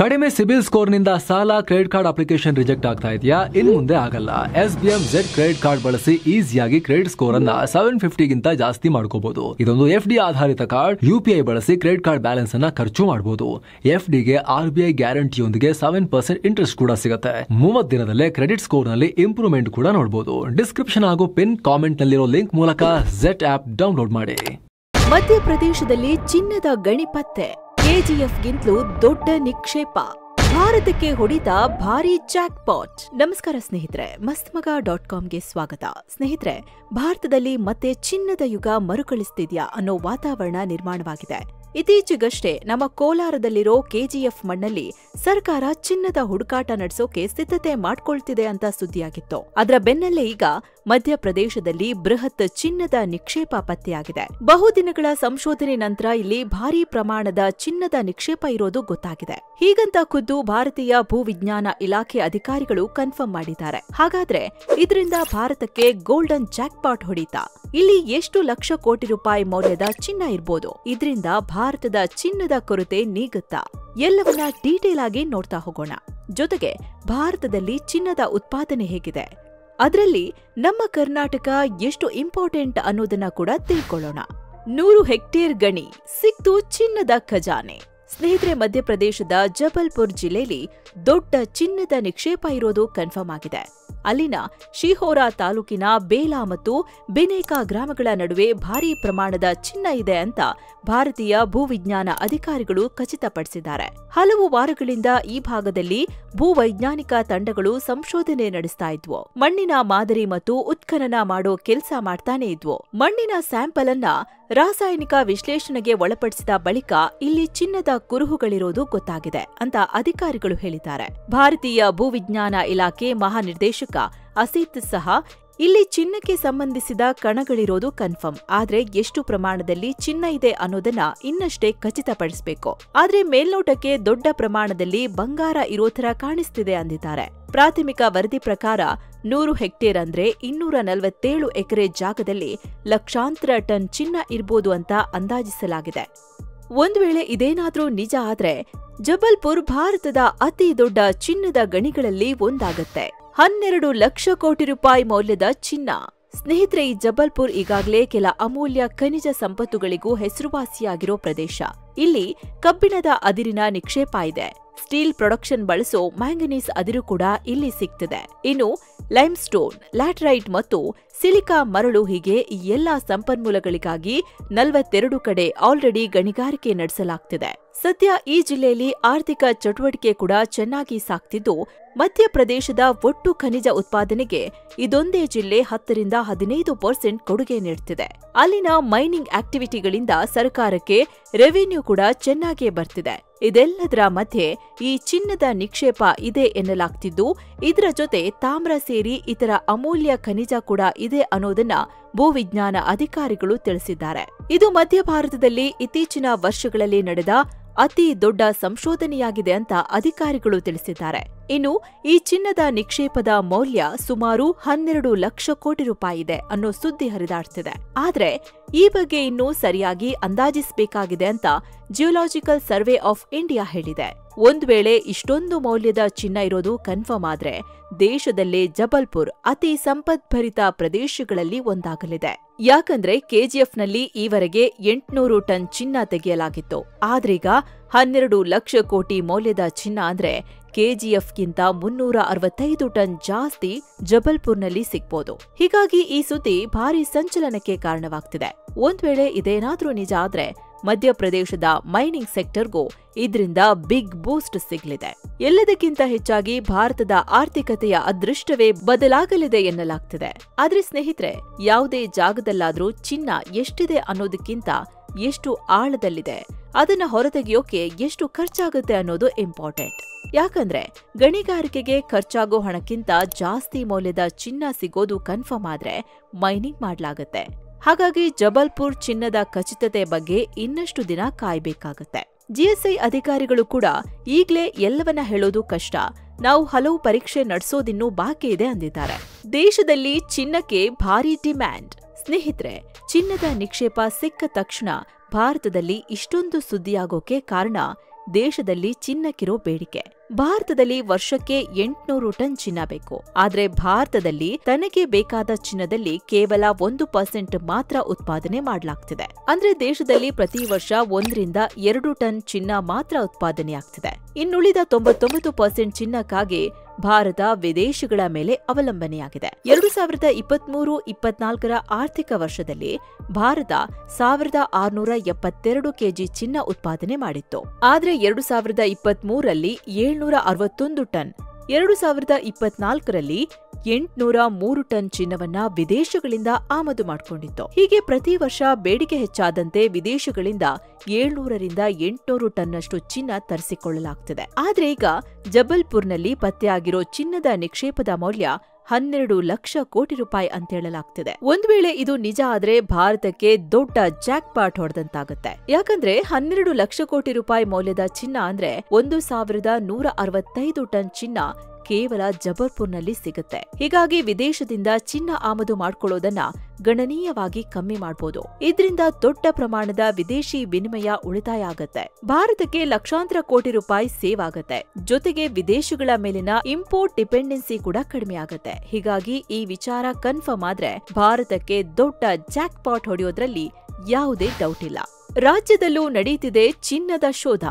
ಕಡಿಮೆ ಸಿಬಿಲ್ ಸ್ಕೋರ್ ನಿಂದ ಸಾಲ ಕ್ರೆಡಿಟ್ ಕಾರ್ಡ್ ಅಪ್ಲಿಕೇಶನ್ ರಿಜೆಕ್ಟ್ ಆಗ್ತಾ ಇದೆಯಾ? ಇನ್ನು ಮುಂದೆ ಆಗಲ್ಲ. SBM Z ಕ್ರೆಡಿಟ್ ಕಾರ್ಡ್ ಬಳಸಿ ಈಸಿಯಾಗಿ ಕ್ರೆಡಿಟ್ ಸ್ಕೋರ್ ಅನ್ನ 750 ಗಿಂತ ಜಾಸ್ತಿ ಮಾಡ್ಕೋಬಹುದು. ಇದೊಂದು FD ಆಧಾರಿತ ಕಾರ್ಡ್. UPI ಬಳಸಿ ಕ್ರೆಡಿಟ್ ಕಾರ್ಡ್ ಬ್ಯಾಲೆನ್ಸ್ ಅನ್ನ ಖರ್ಚು ಮಾಡಬಹುದು. FD ಗೆ RBI ಗ್ಯಾರಂಟಿಯೊಂದಿಗೆ 7% ಇಂಟ್ರೆಸ್ಟ್ ಕೂಡ ಸಿಗುತ್ತೆ. 30 ದಿನದಲ್ಲೇ ಕ್ರೆಡಿಟ್ ಸ್ಕೋರ್ ನಲ್ಲಿ ಇಂಪ್ರೂವ್ಮೆಂಟ್ ಕೂಡ ನೋಡಬಹುದು. ಡಿಸ್ಕ್ರಿಪ್ಷನ್ ಹಾಗೂ ಪಿನ್ ಕಾಮೆಂಟ್ ನಲ್ಲಿರೋ ಲಿಂಕ್ ಮೂಲಕ Z ಆಪ್ ಡೌನ್ಲೋಡ್ ಮಾಡಿ. ಮಧ್ಯಪ್ರದೇಶದಲ್ಲಿ ಚಿನ್ನದ ಗಣಿ ಪತ್ತೆ. KGFಗಿಂತಲೂ ದೊಡ್ಡ ನಿಕ್ಷೇಪ. ಭಾರತಕ್ಕೆ ಹೊಡೆದ ಭಾರೀ ಜಾಕ್ಪಾಟ್. ನಮಸ್ಕಾರ ಸ್ನೇಹಿತರೆ, ಮಸ್ತ್ಮಗ.comಗೆ ಸ್ವಾಗತ. ಸ್ನೇಹಿತರೆ, ಭಾರತದಲ್ಲಿ ಮತ್ತೆ ಚಿನ್ನದ ಯುಗ ಮರುಕಳಿಸ್ತಿದ್ಯಾ ಅನ್ನೋ ವಾತಾವರಣ ನಿರ್ಮಾಣವಾಗಿದೆ. ಇತ್ತೀಚೆಗಷ್ಟೇ ನಮ್ಮ ಕೋಲಾರದಲ್ಲಿರೋ KGF ಮಣ್ಣಲ್ಲಿ ಸರ್ಕಾರ ಚಿನ್ನದ ಹುಡುಕಾಟ ನಡೆಸೋಕೆ ಸಿದ್ಧತೆ ಮಾಡ್ಕೊಳ್ತಿದೆ ಅಂತ ಸುದ್ದಿಯಾಗಿತ್ತು. ಅದರ ಬೆನ್ನಲ್ಲೇ ಈಗ ಮಧ್ಯಪ್ರದೇಶದಲ್ಲಿ ಬೃಹತ್ ಚಿನ್ನದ ನಿಕ್ಷೇಪ ಪತ್ತೆಯಾಗಿದೆ. ಬಹುದಿನಗಳ ಸಂಶೋಧನೆ ನಂತರ ಇಲ್ಲಿ ಭಾರೀ ಪ್ರಮಾಣದ ಚಿನ್ನದ ನಿಕ್ಷೇಪ ಇರೋದು ಗೊತ್ತಾಗಿದೆ. ಹೀಗಂತ ಖುದ್ದು ಭಾರತೀಯ ಭೂವಿಜ್ಞಾನ ಇಲಾಖೆ ಅಧಿಕಾರಿಗಳು ಕನ್ಫರ್ಮ್ ಮಾಡಿದ್ದಾರೆ. ಹಾಗಾದ್ರೆ ಇದರಿಂದ ಭಾರತಕ್ಕೆ ಗೋಲ್ಡನ್ ಜಾಕ್ಪಾಟ್ ಹೊಡಿತಾ? ಇಲ್ಲಿ ಎಷ್ಟು ಲಕ್ಷ ಕೋಟಿ ರೂಪಾಯಿ ಮೌಲ್ಯದ ಚಿನ್ನ ಇರ್ಬೋದು? ಇದರಿಂದ ಭಾರತದ ಚಿನ್ನದ ಕೊರತೆ ನೀಗುತ್ತಾ? ಎಲ್ಲವನ್ನ ಡೀಟೇಲ್ ಆಗಿ ನೋಡ್ತಾ ಹೋಗೋಣ. ಜೊತೆಗೆ ಭಾರತದಲ್ಲಿ ಚಿನ್ನದ ಉತ್ಪಾದನೆ ಹೇಗಿದೆ, ಅದರಲ್ಲಿ ನಮ್ಮ ಕರ್ನಾಟಕ ಎಷ್ಟು ಇಂಪಾರ್ಟೆಂಟ್ ಅನ್ನೋದನ್ನ ಕೂಡ ತಿಳ್ಕೊಳ್ಳೋಣ. 100 ಹೆಕ್ಟೇರ್ ಗಣಿ ಸಿಕ್ತು ಚಿನ್ನದ ಖಜಾನೆ. ಸ್ನೇಹಿತರೆ, ಮಧ್ಯಪ್ರದೇಶದ ಜಬಲ್ಪುರ್ ಜಿಲ್ಲೆಯಲ್ಲಿ ದೊಡ್ಡ ಚಿನ್ನದ ನಿಕ್ಷೇಪ ಇರೋದು ಕನ್ಫರ್ಮ್ ಆಗಿದೆ. ಅಲ್ಲಿನ ಶಿಹೋರಾ ತಾಲೂಕಿನ ಬೇಲಾ ಮತ್ತು ಬಿನೇಕಾ ಗ್ರಾಮಗಳ ನಡುವೆ ಭಾರೀ ಪ್ರಮಾಣದ ಚಿನ್ನ ಇದೆ ಅಂತ ಭಾರತೀಯ ಭೂವಿಜ್ಞಾನ ಅಧಿಕಾರಿಗಳು ಖಚಿತಪಡಿಸಿದ್ದಾರೆ. ಹಲವು ವಾರಗಳಿಂದ ಈ ಭಾಗದಲ್ಲಿ ಭೂವೈಜ್ಞಾನಿಕ ತಂಡಗಳು ಸಂಶೋಧನೆ ನಡೆಸ್ತಾ ಇದ್ವು. ಮಣ್ಣಿನ ಮಾದರಿ ಮತ್ತು ಉತ್ಖನನ ಮಾಡೋ ಕೆಲಸ ಮಾಡ್ತಾನೆ ಇದ್ವು. ಮಣ್ಣಿನ ಸ್ಯಾಂಪಲ್ ಅನ್ನ ರಾಸಾಯನಿಕ ವಿಶ್ಲೇಷಣೆಗೆ ಒಳಪಡಿಸಿದ ಬಳಿಕ ಇಲ್ಲಿ ಚಿನ್ನದ ಕುರುಹುಗಳಿರೋದು ಗೊತ್ತಾಗಿದೆ ಅಂತ ಅಧಿಕಾರಿಗಳು ಹೇಳಿದ್ದಾರೆ. ಭಾರತೀಯ ಭೂವಿಜ್ಞಾನ ಇಲಾಖೆ ಮಹಾನಿರ್ದೇಶಕ ಅಸಿತ್ ಸಹ ಇಲ್ಲಿ ಚಿನ್ನಕ್ಕೆ ಸಂಬಂಧಿಸಿದ ಕಣಗಳಿರೋದು ಕನ್ಫರ್ಮ್. ಆದ್ರೆ ಎಷ್ಟು ಪ್ರಮಾಣದಲ್ಲಿ ಚಿನ್ನ ಇದೆ ಅನ್ನೋದನ್ನ ಇನ್ನಷ್ಟೇ ಖಚಿತಪಡಿಸಬೇಕು. ಆದ್ರೆ ಮೇಲ್ನೋಟಕ್ಕೆ ದೊಡ್ಡ ಪ್ರಮಾಣದಲ್ಲಿ ಬಂಗಾರ ಇರೋ ಥರ ಕಾಣಿಸ್ತಿದೆ ಅಂದಿದ್ದಾರೆ. ಪ್ರಾಥಮಿಕ ವರದಿ ಪ್ರಕಾರ 100 ಹೆಕ್ಟೇರ್ ಅಂದ್ರೆ 247 ಎಕರೆ ಜಾಗದಲ್ಲಿ ಲಕ್ಷಾಂತರ ಟನ್ ಚಿನ್ನ ಇರ್ಬೋದು ಅಂತ ಅಂದಾಜಿಸಲಾಗಿದೆ. ಒಂದ್ ವೇಳೆ ಇದೇನಾದ್ರೂ ನಿಜ ಆದ್ರೆ ಜಬಲ್ಪುರ್ ಭಾರತದ ಅತಿ ದೊಡ್ಡ ಚಿನ್ನದ ಗಣಿಗಳಲ್ಲಿ ಒಂದಾಗತ್ತೆ. 12 ಲಕ್ಷ ಕೋಟಿ ರೂಪಾಯಿ ಮೌಲ್ಯದ ಚಿನ್ನ. ಸ್ನೇಹಿತರೆ, ಈ ಜಬಲ್ಪುರ್ ಈಗಾಗಲೇ ಕೆಲ ಅಮೂಲ್ಯ ಖನಿಜ ಸಂಪತ್ತುಗಳಿಗೂ ಹೆಸರುವಾಸಿಯಾಗಿರೋ ಪ್ರದೇಶ. ಇಲ್ಲಿ ಕಬ್ಬಿಣದ ಅದಿರಿನ ನಿಕ್ಷೇಪ ಇದೆ. ಸ್ಟೀಲ್ ಪ್ರೊಡಕ್ಷನ್ ಬಳಸೋ ಮ್ಯಾಂಗನೀಸ್ ಅದಿರು ಕೂಡ ಇಲ್ಲಿ ಸಿಗ್ತಿದೆ. ಇನ್ನು ಲೈಮ್ಸ್ಟೋನ್, ಲ್ಯಾಟರೈಟ್ ಮತ್ತು ಸಿಲಿಕಾ ಮರಳು ಹೀಗೆ ಈ ಎಲ್ಲಾ ಸಂಪನ್ಮೂಲಗಳಿಗಾಗಿ 42 ಕಡೆ ಆಲ್ರೆಡಿ ಗಣಿಗಾರಿಕೆ ನಡೆಸಲಾಗ್ತಿದೆ. ಸದ್ಯ ಈ ಜಿಲ್ಲೆಯಲ್ಲಿ ಆರ್ಥಿಕ ಚಟುವಟಿಕೆ ಕೂಡ ಚೆನ್ನಾಗಿ ಸಾಗ್ತಿದ್ದು, ಮಧ್ಯಪ್ರದೇಶದ ಒಟ್ಟು ಖನಿಜ ಉತ್ಪಾದನೆಗೆ ಇದೊಂದೇ ಜಿಲ್ಲೆ 10 ರಿಂದ 15% ಕೊಡುಗೆ ನೀಡುತ್ತಿದೆ. ಅಲ್ಲಿನ ಮೈನಿಂಗ್ ಆಕ್ಟಿವಿಟಿಗಳಿಂದ ಸರ್ಕಾರಕ್ಕೆ ರೆವಿನ್ಯೂ ಕೂಡ ಚೆನ್ನಾಗೇ ಬರ್ತಿದೆ. ಇದೆಲ್ಲದರ ಮಧ್ಯೆ ಈ ಚಿನ್ನದ ನಿಕ್ಷೇಪ ಇದೆ ಎನ್ನಲಾಗ್ತಿದ್ದು, ಇದರ ಜೊತೆ ತಾಮ್ರ ಸೇರಿ ಇತರ ಅಮೂಲ್ಯ ಖನಿಜ ಕೂಡ ಇದೆ ಅನ್ನೋದನ್ನ ಭೂವಿಜ್ಞಾನ ಅಧಿಕಾರಿಗಳು ತಿಳಿಸಿದ್ದಾರೆ. ಇದು ಮಧ್ಯ ಭಾರತದಲ್ಲಿ ಇತ್ತೀಚಿನ ವರ್ಷಗಳಲ್ಲಿ ನಡೆದ ಅತಿ ದೊಡ್ಡ ಸಂಶೋಧನೆಯಾಗಿದೆ ಅಂತ ಅಧಿಕಾರಿಗಳು ತಿಳಿಸಿದ್ದಾರೆ. ಇನ್ನು ಈ ಚಿನ್ನದ ನಿಕ್ಷೇಪದ ಮೌಲ್ಯ ಸುಮಾರು 12 ಲಕ್ಷ ಕೋಟಿ ರೂಪಾಯಿ ಇದೆ ಅನ್ನೋ ಸುದ್ದಿ ಹರಿದಾಡ್ತಿದೆ. ಆದ್ರೆ ಈ ಬಗ್ಗೆ ಇನ್ನೂ ಸರಿಯಾಗಿ ಅಂದಾಜಿಸಬೇಕಾಗಿದೆ ಅಂತ ಜಿಯೋಲಾಜಿಕಲ್ ಸರ್ವೆ ಆಫ್ ಇಂಡಿಯಾ ಹೇಳಿದೆ. ಒಂದ್ ವೇಳೆ ಇಷ್ಟೊಂದು ಮೌಲ್ಯದ ಚಿನ್ನ ಇರೋದು ಕನ್ಫರ್ಮ್ ಆದ್ರೆ ದೇಶದಲ್ಲೇ ಜಬಲ್ಪುರ್ ಅತಿ ಸಂಪದ್ಭರಿತ ಪ್ರದೇಶಗಳಲ್ಲಿ ಒಂದಾಗಲಿದೆ. ಯಾಕಂದ್ರೆ KGFನಲ್ಲಿ ಈವರೆಗೆ 800 ಟನ್ ಚಿನ್ನ ತೆಗೆಯಲಾಗಿತ್ತು. ಆದ್ರೀಗ 12 ಲಕ್ಷ ಕೋಟಿ ಮೌಲ್ಯದ ಚಿನ್ನ ಅಂದ್ರೆ KGFಗಿಂತ 365 ಟನ್ ಜಾಸ್ತಿ ಜಬಲ್ಪುರ್ನಲ್ಲಿ ಸಿಗ್ಬೋದು. ಹೀಗಾಗಿ ಈ ಸುದ್ದಿ ಭಾರಿ ಸಂಚಲನಕ್ಕೆ ಕಾರಣವಾಗ್ತಿದೆ. ಒಂದ್ ವೇಳೆ ಇದೇನಾದ್ರೂ ನಿಜ ಆದ್ರೆ ಮಧ್ಯಪ್ರದೇಶದ ಮೈನಿಂಗ್ ಸೆಕ್ಟರ್ಗೂ ಇದರಿಂದ ಬಿಗ್ ಬೂಸ್ಟ್ ಸಿಗಲಿದೆ. ಎಲ್ಲದಕ್ಕಿಂತ ಹೆಚ್ಚಾಗಿ ಭಾರತದ ಆರ್ಥಿಕತೆಯ ಅದೃಷ್ಟವೇ ಬದಲಾಗಲಿದೆ ಎನ್ನಲಾಗ್ತಿದೆ. ಆದ್ರೆ ಸ್ನೇಹಿತರೆ, ಯಾವುದೇ ಜಾಗದಲ್ಲಾದ್ರೂ ಚಿನ್ನ ಎಷ್ಟಿದೆ ಅನ್ನೋದಕ್ಕಿಂತ ಎಷ್ಟು ಆಳದಲ್ಲಿದೆ, ಅದನ್ನ ಹೊರತೆಗೆಯೋಕೆ ಎಷ್ಟು ಖರ್ಚಾಗುತ್ತೆ ಅನ್ನೋದು ಇಂಪಾರ್ಟೆಂಟ್. ಯಾಕಂದ್ರೆ ಗಣಿಗಾರಿಕೆಗೆ ಖರ್ಚಾಗೋ ಹಣಕ್ಕಿಂತ ಜಾಸ್ತಿ ಮೌಲ್ಯದ ಚಿನ್ನ ಸಿಗೋದು ಕನ್ಫರ್ಮ್ ಆದ್ರೆ ಮೈನಿಂಗ್ ಮಾಡ್ಲಾಗತ್ತೆ. ಹಾಗಾಗಿ ಜಬಲ್ಪುರ್ ಚಿನ್ನದ ಖಚಿತತೆ ಬಗ್ಗೆ ಇನ್ನಷ್ಟು ದಿನ ಕಾಯ್ಬೇಕಾಗತ್ತೆ. GSI ಅಧಿಕಾರಿಗಳು ಕೂಡ ಈಗ್ಲೇ ಎಲ್ಲವನ್ನ ಹೇಳೋದು ಕಷ್ಟ, ನಾವು ಹಲವು ಪರೀಕ್ಷೆ ನಡೆಸೋದಿನ್ನೂ ಬಾಕಿ ಇದೆ ಅಂದಿದ್ದಾರೆ. ದೇಶದಲ್ಲಿ ಚಿನ್ನಕ್ಕೆ ಭಾರೀ ಡಿಮ್ಯಾಂಡ್. ಸ್ನೇಹಿತರೆ, ಚಿನ್ನದ ನಿಕ್ಷೇಪ ಸಿಕ್ಕ ತಕ್ಷಣ ಭಾರತದಲ್ಲಿ ಇಷ್ಟೊಂದು ಸುದ್ದಿಯಾಗೋಕೆ ಕಾರಣ ದೇಶದಲ್ಲಿ ಚಿನ್ನಕ್ಕಿರೋ ಬೇಡಿಕೆ. ಭಾರತದಲ್ಲಿ ವರ್ಷಕ್ಕೆ 800 ಟನ್ ಚಿನ್ನ ಬೇಕು. ಆದ್ರೆ ಭಾರತದಲ್ಲಿ ತನಗೆ ಬೇಕಾದ ಚಿನ್ನದಲ್ಲಿ ಕೇವಲ 1% ಮಾತ್ರ ಉತ್ಪಾದನೆ ಮಾಡಲಾಗ್ತಿದೆ. ಅಂದ್ರೆ ದೇಶದಲ್ಲಿ ಪ್ರತಿ ವರ್ಷ 1 ರಿಂದ 2 ಟನ್ ಚಿನ್ನ ಮಾತ್ರ ಉತ್ಪಾದನೆಯಾಗ್ತಿದೆ. ಇನ್ನುಳಿದ 99% ಚಿನ್ನಕ್ಕಾಗಿ ಭಾರತ ವಿದೇಶಿಗಳ ಮೇಲೆ ಅವಲಂಬನೆಯಾಗಿದೆ. 2023-24 ಆರ್ಥಿಕ ವರ್ಷದಲ್ಲಿ ಭಾರತ 1672 ಕೆಜಿ ಚಿನ್ನ ಉತ್ಪಾದನೆ ಮಾಡಿತ್ತು. ಆದ್ರೆ 2023ರಲ್ಲಿ 761 ಟನ್, 2024ರಲ್ಲಿ 803 ಟನ್ ಚಿನ್ನವನ್ನ ವಿದೇಶಗಳಿಂದ ಆಮದು ಮಾಡಿಕೊಂಡಿತ್ತು. ಹೀಗೆ ಪ್ರತಿ ವರ್ಷ ಬೇಡಿಕೆ ಹೆಚ್ಚಾದಂತೆ ವಿದೇಶಗಳಿಂದ 700 ರಿಂದ 800 ಟನ್ನಷ್ಟು ಚಿನ್ನ ತರಿಸಿಕೊಳ್ಳಲಾಗ್ತಿದೆ. ಆದ್ರೆ ಈಗ ಜಬಲ್ಪುರ್ನಲ್ಲಿ ಪತ್ತೆಯಾಗಿರೋ ಚಿನ್ನದ ನಿಕ್ಷೇಪದ ಮೌಲ್ಯ 12 ಲಕ್ಷ ಕೋಟಿ ರೂಪಾಯಿ ಅಂತೇಳಲಾಗ್ತಿದೆ. ಒಂದ್ ವೇಳೆ ಇದು ನಿಜ ಆದ್ರೆ ಭಾರತಕ್ಕೆ ದೊಡ್ಡ ಜಾಕ್ ಪಾಟ್ ಹೊಡೆದಂತಾಗುತ್ತೆ. ಯಾಕಂದ್ರೆ 12 ಲಕ್ಷ ಕೋಟಿ ರೂಪಾಯಿ ಮೌಲ್ಯದ ಚಿನ್ನ ಅಂದ್ರೆ 1165 ಟನ್ ಚಿನ್ನ ಕೇವಲ ಜಬಲ್ಪುರ್ನಲ್ಲಿ ಸಿಗುತ್ತೆ. ಹೀಗಾಗಿ ವಿದೇಶದಿಂದ ಚಿನ್ನ ಆಮದು ಮಾಡ್ಕೊಳ್ಳೋದನ್ನ ಗಣನೀಯವಾಗಿ ಕಮ್ಮಿ ಮಾಡಬಹುದು. ಇದರಿಂದ ದೊಡ್ಡ ಪ್ರಮಾಣದ ವಿದೇಶಿ ವಿನಿಮಯ ಉಳಿತಾಯ ಆಗತ್ತೆ. ಭಾರತಕ್ಕೆ ಲಕ್ಷಾಂತರ ಕೋಟಿ ರೂಪಾಯಿ ಸೇವ್ ಆಗತ್ತೆ. ಜೊತೆಗೆ ವಿದೇಶಗಳ ಮೇಲಿನ ಇಂಪೋರ್ಟ್ ಡಿಪೆಂಡೆನ್ಸಿ ಕೂಡ ಕಡಿಮೆ ಆಗತ್ತೆ. ಹೀಗಾಗಿ ಈ ವಿಚಾರ ಕನ್ಫರ್ಮ್ ಆದ್ರೆ ಭಾರತಕ್ಕೆ ದೊಡ್ಡ ಜಾಕ್ ಪಾಟ್ ಹೊಡೆಯೋದ್ರಲ್ಲಿ ಯಾವುದೇ ಡೌಟ್ ಇಲ್ಲ. ರಾಜ್ಯದಲ್ಲೂ ನಡೀತಿದೆ ಚಿನ್ನದ ಶೋಧ.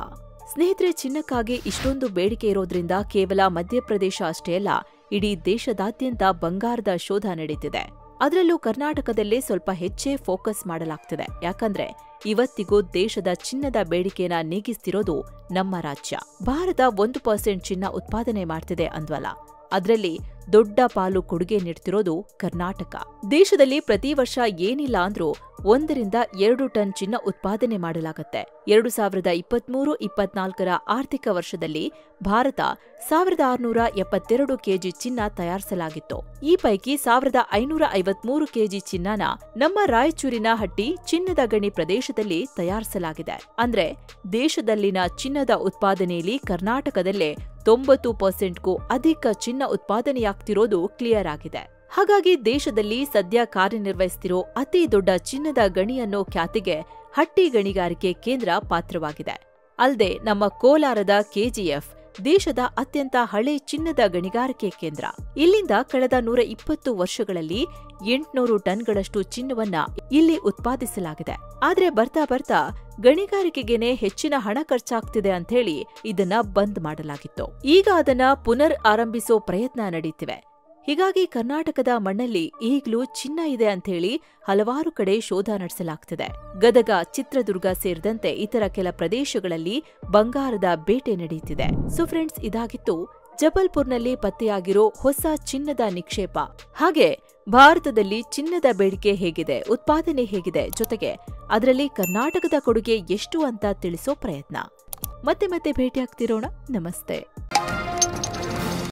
ಸ್ನೇಹಿತರೆ, ಚಿನ್ನಕ್ಕಾಗಿ ಇಷ್ಟೊಂದು ಬೇಡಿಕೆ ಇರೋದ್ರಿಂದ ಕೇವಲ ಮಧ್ಯಪ್ರದೇಶ ಅಷ್ಟೇ ಅಲ್ಲ, ಇಡೀ ದೇಶದಾದ್ಯಂತ ಬಂಗಾರದ ಶೋಧ ನಡೀತಿದೆ. ಅದರಲ್ಲೂ ಕರ್ನಾಟಕದಲ್ಲೇ ಸ್ವಲ್ಪ ಹೆಚ್ಚೇ ಫೋಕಸ್ ಮಾಡಲಾಗ್ತಿದೆ. ಯಾಕಂದ್ರೆ ಇವತ್ತಿಗೂ ದೇಶದ ಚಿನ್ನದ ಬೇಡಿಕೆನ ನೀಗಿಸ್ತಿರೋದು ನಮ್ಮ ರಾಜ್ಯ. ಭಾರತ 1% ಚಿನ್ನ ಉತ್ಪಾದನೆ ಮಾಡ್ತಿದೆ ಅಂದ್ವಲ್ಲ, ಅದರಲ್ಲಿ ದೊಡ್ಡ ಪಾಲು ಕೊಡುಗೆ ನೀಡ್ತಿರೋದು ಕರ್ನಾಟಕ. ದೇಶದಲ್ಲಿ ಪ್ರತಿ ವರ್ಷ ಏನಿಲ್ಲ ಅಂದ್ರೂ 1 ರಿಂದ 2 ಟನ್ ಚಿನ್ನ ಉತ್ಪಾದನೆ ಮಾಡಲಾಗುತ್ತೆ. 2023-24 ಆರ್ಥಿಕ ವರ್ಷದಲ್ಲಿ ಭಾರತ 1672 ಕೆಜಿ ಚಿನ್ನ ತಯಾರಿಸಲಾಗಿತ್ತು. ಈ ಪೈಕಿ 1553 ಕೆಜಿ ಚಿನ್ನನ ನಮ್ಮ ರಾಯಚೂರಿನ ಹಟ್ಟಿ ಚಿನ್ನದ ಗಣಿ ಪ್ರದೇಶದಲ್ಲಿ ತಯಾರಿಸಲಾಗಿದೆ. ಅಂದ್ರೆ ದೇಶದಲ್ಲಿನ ಚಿನ್ನದ ಉತ್ಪಾದನೆಯಲ್ಲಿ ಕರ್ನಾಟಕದಲ್ಲೇ 90%ಗೂ ಅಧಿಕ ಚಿನ್ನ ಉತ್ಪಾದನೆಯಾಗ್ತಿರೋದು ಕ್ಲಿಯರ್ ಆಗಿದೆ. ಹಾಗಾಗಿ ದೇಶದಲ್ಲಿ ಸದ್ಯ ಕಾರ್ಯನಿರ್ವಹಿಸುತ್ತಿರೋ ಅತಿ ದೊಡ್ಡ ಚಿನ್ನದ ಗಣಿ ಅನ್ನೋ ಖ್ಯಾತಿಗೆ ಹಟ್ಟಿ ಗಣಿಗಾರಿಕೆ ಕೇಂದ್ರ ಪಾತ್ರವಾಗಿದೆ. ಅಲ್ಲದೆ ನಮ್ಮ ಕೋಲಾರದ ಕೆಜಿಎಫ್ ದೇಶದ ಅತ್ಯಂತ ಹಳೆ ಚಿನ್ನದ ಗಣಿಗಾರಿಕೆ ಕೇಂದ್ರ. ಇಲ್ಲಿಂದ ಕಳೆದ 120 ವರ್ಷಗಳಲ್ಲಿ 800 ಟನ್ಗಳಷ್ಟು ಚಿನ್ನವನ್ನ ಇಲ್ಲಿ ಉತ್ಪಾದಿಸಲಾಗಿದೆ. ಆದ್ರೆ ಬರ್ತಾ ಬರ್ತಾ ಗಣಿಗಾರಿಕೆಗೇನೆ ಹೆಚ್ಚಿನ ಹಣ ಖರ್ಚಾಗ್ತಿದೆ ಅಂಥೇಳಿ ಇದನ್ನ ಬಂದ್ ಮಾಡಲಾಗಿತ್ತು. ಈಗ ಅದನ್ನ ಪುನರ್ ಆರಂಭಿಸೋ ಪ್ರಯತ್ನ ನಡೀತಿವೆ. ಹೀಗಾಗಿ ಕರ್ನಾಟಕದ ಮಣ್ಣಲ್ಲಿ ಈಗ್ಲೂ ಚಿನ್ನ ಇದೆ ಅಂಥೇಳಿ ಹಲವಾರು ಕಡೆ ಶೋಧ ನಡೆಸಲಾಗ್ತಿದೆ. ಗದಗ, ಚಿತ್ರದುರ್ಗ ಸೇರಿದಂತೆ ಇತರ ಕೆಲ ಪ್ರದೇಶಗಳಲ್ಲಿ ಬಂಗಾರದ ಬೇಟೆ ನಡೆಯುತ್ತಿದೆ. ಸೊ ಫ್ರೆಂಡ್ಸ್, ಇದಾಗಿತ್ತು ಜಬಲ್ಪುರ್ನಲ್ಲಿ ಪತ್ತೆಯಾಗಿರೋ ಹೊಸ ಚಿನ್ನದ ನಿಕ್ಷೇಪ. ಹಾಗೆ ಭಾರತದಲ್ಲಿ ಚಿನ್ನದ ಬೇಡಿಕೆ ಹೇಗಿದೆ, ಉತ್ಪಾದನೆ ಹೇಗಿದೆ, ಜೊತೆಗೆ ಅದರಲ್ಲಿ ಕರ್ನಾಟಕದ ಕೊಡುಗೆ ಎಷ್ಟು ಅಂತ ತಿಳಿಸೋ ಪ್ರಯತ್ನ. ಮತ್ತೆ ಭೇಟಿಯಾಗ್ತಿರೋಣ. ನಮಸ್ತೆ.